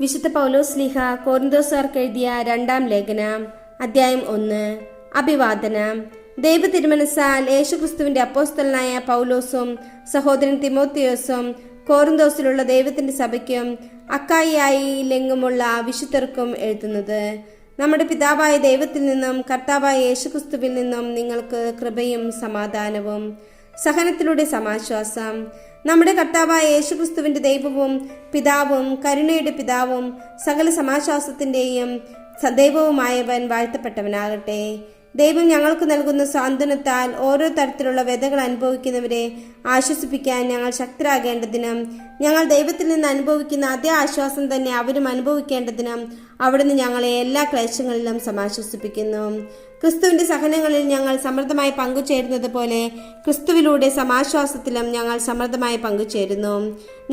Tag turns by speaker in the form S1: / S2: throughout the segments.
S1: വിശുദ്ധ പൗലോസ്ലീഹ കൊരിന്തോസുകാർക്ക് എഴുതിയ രണ്ടാം ലേഖനം അധ്യായം 1. അഭിവാദനം. ദൈവ തിരുമനസ്സാൽ യേശുക്രിസ്തുവിന്റെ അപ്പോസ്തലനായ പൗലോസും സഹോദരൻ തിമോത്തിയോസും കൊരിന്തോസിലുള്ള ദൈവത്തിന്റെ സഭയ്ക്കും അക്കായിയിലെങ്ങുമുള്ള വിശുദ്ധർക്കും എഴുതുന്നത്. നമ്മുടെ പിതാവായ ദൈവത്തിൽ നിന്നും കർത്താവായ യേശുക്രിസ്തുവിൽ നിന്നും നിങ്ങൾക്ക് കൃപയും സമാധാനവും. സഹനത്തിലൂടെ സമാശ്വാസം. നമ്മുടെ കർത്താവായ യേശുക്രിസ്തുവിന്റെ ദൈവവും പിതാവും കരുണയുടെ പിതാവും സകല സമാശ്വാസത്തിന്റെയും ദൈവവുമായവൻ വാഴ്ത്തപ്പെട്ടവനാകട്ടെ. ദൈവം ഞങ്ങൾക്ക് നൽകുന്ന സാന്ത്വനത്താൽ ഓരോ തരത്തിലുള്ള വ്യതകൾ അനുഭവിക്കുന്നവരെ ആശ്വസിപ്പിക്കാൻ ഞങ്ങൾ ശക്തരാകേണ്ടതിനും ഞങ്ങൾ ദൈവത്തിൽ നിന്ന് അനുഭവിക്കുന്ന അതേ ആശ്വാസം തന്നെ അവരും അനുഭവിക്കേണ്ടതിനും അവിടുന്ന് ഞങ്ങളെ എല്ലാ ക്ലേശങ്ങളിലും സമാശ്വസിപ്പിക്കുന്നു. ക്രിസ്തുവിന്റെ സഹനങ്ങളിൽ ഞങ്ങൾ സമൃദ്ധമായി പങ്കുചേരുന്നത് പോലെ ക്രിസ്തുവിലൂടെ സമാശ്വാസത്തിലും ഞങ്ങൾ സമൃദ്ധമായി പങ്കുചേരുന്നു.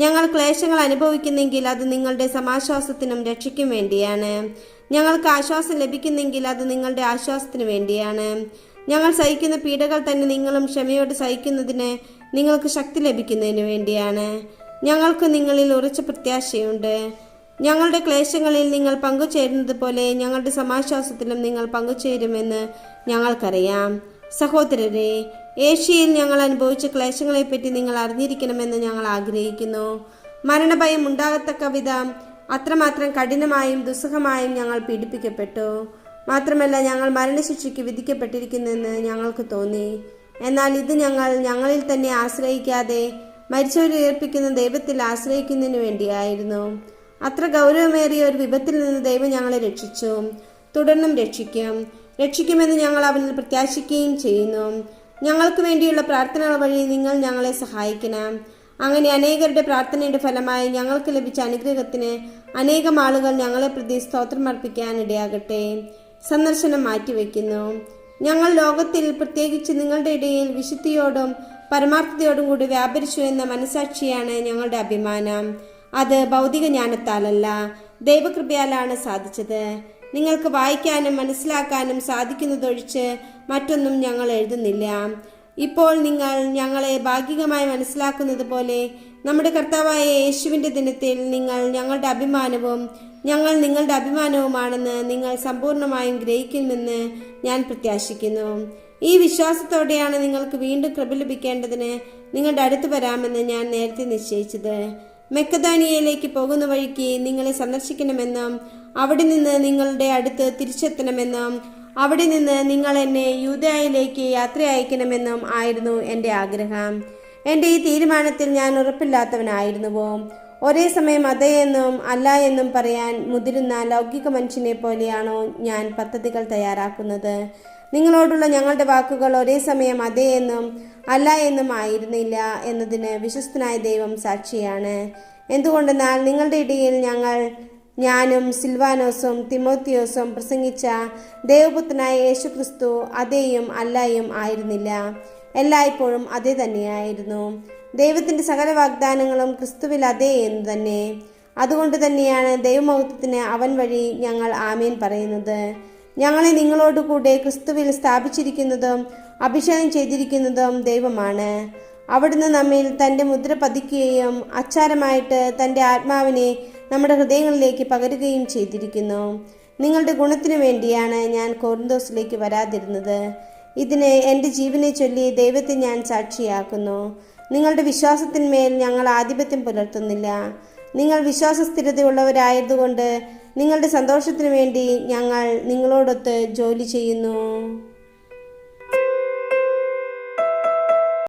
S1: ഞങ്ങൾ ക്ലേശങ്ങൾ അനുഭവിക്കുന്നെങ്കിൽ അത് നിങ്ങളുടെ സമാശ്വാസത്തിനും രക്ഷയ്ക്കും വേണ്ടിയാണ്. ഞങ്ങൾക്ക് ആശ്വാസം ലഭിക്കുന്നെങ്കിൽ അത് നിങ്ങളുടെ ആശ്വാസത്തിന് വേണ്ടിയാണ്. ഞങ്ങൾ സഹിക്കുന്ന പീഡകൾ തന്നെ നിങ്ങളും ക്ഷമയോട് സഹിക്കുന്നതിന് നിങ്ങൾക്ക് ശക്തി ലഭിക്കുന്നതിന് വേണ്ടിയാണ്. ഞങ്ങൾക്ക് നിങ്ങളിൽ ഉറച്ച പ്രത്യാശയുണ്ട്. ഞങ്ങളുടെ ക്ലേശങ്ങളിൽ നിങ്ങൾ പങ്കുചേരുന്നത് പോലെ ഞങ്ങളുടെ സമാശ്വാസത്തിലും നിങ്ങൾ പങ്കുചേരുമെന്ന് ഞങ്ങൾക്കറിയാം. സഹോദരരെ, ഏഷ്യയിൽ ഞങ്ങൾ അനുഭവിച്ച ക്ലേശങ്ങളെപ്പറ്റി നിങ്ങൾ അറിഞ്ഞിരിക്കണമെന്ന് ഞങ്ങൾ ആഗ്രഹിക്കുന്നു. മരണഭയം ഉണ്ടാകത്തക്ക വിധം അത്രമാത്രം കഠിനമായും ദുസ്സഹമായും ഞങ്ങൾ പീഡിപ്പിക്കപ്പെട്ടു. മാത്രമല്ല, ഞങ്ങൾ മരണശിക്ഷയ്ക്ക് വിധിക്കപ്പെട്ടിരിക്കുന്നെന്ന് ഞങ്ങൾക്ക് തോന്നി. എന്നാൽ ഇത് ഞങ്ങളിൽ തന്നെ ആശ്രയിക്കാതെ മരിച്ചവരെ ഉയർപ്പിക്കുന്ന ദൈവത്തിൽ ആശ്രയിക്കുന്നതിന് വേണ്ടിയായിരുന്നു. അത്ര ഗൗരവമേറിയ ഒരു വിപത്തിൽ നിന്ന് ദൈവം ഞങ്ങളെ രക്ഷിച്ചു, തുടർന്നും രക്ഷിക്കുമെന്ന് ഞങ്ങൾ അവനിൽ പ്രത്യാശിക്കുകയും ചെയ്യുന്നു. ഞങ്ങൾക്ക് വേണ്ടിയുള്ള പ്രാർത്ഥനകൾ വഴി നിങ്ങൾ ഞങ്ങളെ സഹായിക്കണം. അങ്ങനെ അനേകരുടെ പ്രാർത്ഥനയുടെ ഫലമായി ഞങ്ങൾക്ക് ലഭിച്ച അനുഗ്രഹത്തിന് അനേകം ആളുകൾ ഞങ്ങളെ പ്രതി സ്തോത്രം അർപ്പിക്കാൻ ഇടയാകട്ടെ. സന്ദർശനം മാറ്റിവെക്കുന്നു. ഞങ്ങൾ ലോകത്തിൽ, പ്രത്യേകിച്ച് നിങ്ങളുടെ ഇടയിൽ വിശുദ്ധിയോടും പരമാർത്ഥതയോടും കൂടി വ്യാപരിച്ചു എന്ന മനസാക്ഷിയാണ് ഞങ്ങളുടെ അഭിമാനം. അത് ഭൗതിക ജ്ഞാനത്താലല്ല, ദൈവകൃപയാലാണ് സാധിച്ചത്. നിങ്ങൾക്ക് വായിക്കാനും മനസ്സിലാക്കാനും സാധിക്കുന്നതൊഴിച്ച് മറ്റൊന്നും ഞങ്ങൾ എഴുതുന്നില്ല. ഇപ്പോൾ നിങ്ങൾ ഞങ്ങളെ ഭാഗികമായി മനസ്സിലാക്കുന്നത് പോലെ നമ്മുടെ കർത്താവായ യേശുവിന്റെ ദിനത്തിൽ നിങ്ങൾ ഞങ്ങളുടെ അഭിമാനവും ഞങ്ങൾ നിങ്ങളുടെ അഭിമാനവുമാണെന്ന് നിങ്ങൾ സമ്പൂർണമായും ഗ്രഹിക്കുമെന്ന് ഞാൻ പ്രത്യാശിക്കുന്നു. ഈ വിശ്വാസത്തോടെയാണ് നിങ്ങൾക്ക് വീണ്ടും കൃപ ലഭിക്കേണ്ടതിന് നിങ്ങളുടെ അടുത്ത് വരാമെന്ന് ഞാൻ നേരത്തെ നിശ്ചയിച്ചത്. മെക്കദോനിയയിലേക്ക് പോകുന്ന വഴിക്ക് നിങ്ങളെ സന്ദർശിക്കണമെന്നും അവിടെ നിന്ന് നിങ്ങളുടെ അടുത്ത് തിരിച്ചെത്തണമെന്നും അവിടെ നിന്ന് നിങ്ങൾ എന്നെ യൂദയായിലേക്ക് യാത്ര അയക്കണമെന്നും ആയിരുന്നു എൻ്റെ ആഗ്രഹം. എൻ്റെ ഈ തീരുമാനത്തിൽ ഞാൻ ഉറപ്പില്ലാത്തവനായിരുന്നുവോ? ഒരേ സമയം അതെ എന്നും അല്ല എന്നും പറയാൻ മുതിരുന്ന ലൗകിക മനുഷ്യനെ പോലെയാണോ ഞാൻ പദ്ധതികൾ തയ്യാറാക്കുന്നത്? നിങ്ങളോടുള്ള ഞങ്ങളുടെ വാക്കുകൾ ഒരേ സമയം അതെ എന്നും അല്ല എന്നും ആയിരുന്നില്ല എന്നതിന് വിശ്വസ്തനായ ദൈവം സാക്ഷിയാണ്. എന്തുകൊണ്ടെന്നാൽ നിങ്ങളുടെ ഇടയിൽ ഞാനും സിൽവാനോസും തിമോത്തിയോസും പ്രസംഗിച്ച ദൈവപുത്രനായ യേശുക്രിസ്തു അതേയും അല്ലായും ആയിരുന്നില്ല, എല്ലായ്പ്പോഴും അതേ തന്നെയായിരുന്നു. ദൈവത്തിന്റെ സകല വാഗ്ദാനങ്ങളും ക്രിസ്തുവിൽ അതേ എന്ന് തന്നെ. അതുകൊണ്ട് തന്നെയാണ് ദൈവമഹത്വത്തിന് അവൻ വഴി ഞങ്ങൾ ആമേൻ പറയുന്നത്. ഞങ്ങളെ നിങ്ങളോടുകൂടെ ക്രിസ്തുവിൽ സ്ഥാപിച്ചിരിക്കുന്നതും അഭിഷേകം ചെയ്തിരിക്കുന്നതും ദൈവമാണ്. അവിടുന്ന് നമ്മിൽ തൻ്റെ മുദ്ര പതിക്കുകയും അച്ചാരമായിട്ട് തൻ്റെ ആത്മാവിനെ നമ്മുടെ ഹൃദയങ്ങളിലേക്ക് പകരുകയും ചെയ്തിരിക്കുന്നു. നിങ്ങളുടെ ഗുണത്തിനു വേണ്ടിയാണ് ഞാൻ കൊരിന്തോസിലേക്ക് വരാതിരുന്നത്. ഇതിന് എൻ്റെ ജീവനെ ചൊല്ലി ദൈവത്തെ ഞാൻ സാക്ഷിയാക്കുന്നു. നിങ്ങളുടെ വിശ്വാസത്തിന്മേൽ ഞങ്ങൾ ആധിപത്യം പുലർത്തുന്നില്ല. നിങ്ങൾ വിശ്വാസസ്ഥിരതയുള്ളവരായതുകൊണ്ട് നിങ്ങളുടെ സന്തോഷത്തിനു വേണ്ടി ഞങ്ങൾ നിങ്ങളോടൊത്ത് ജോലി ചെയ്യുന്നു.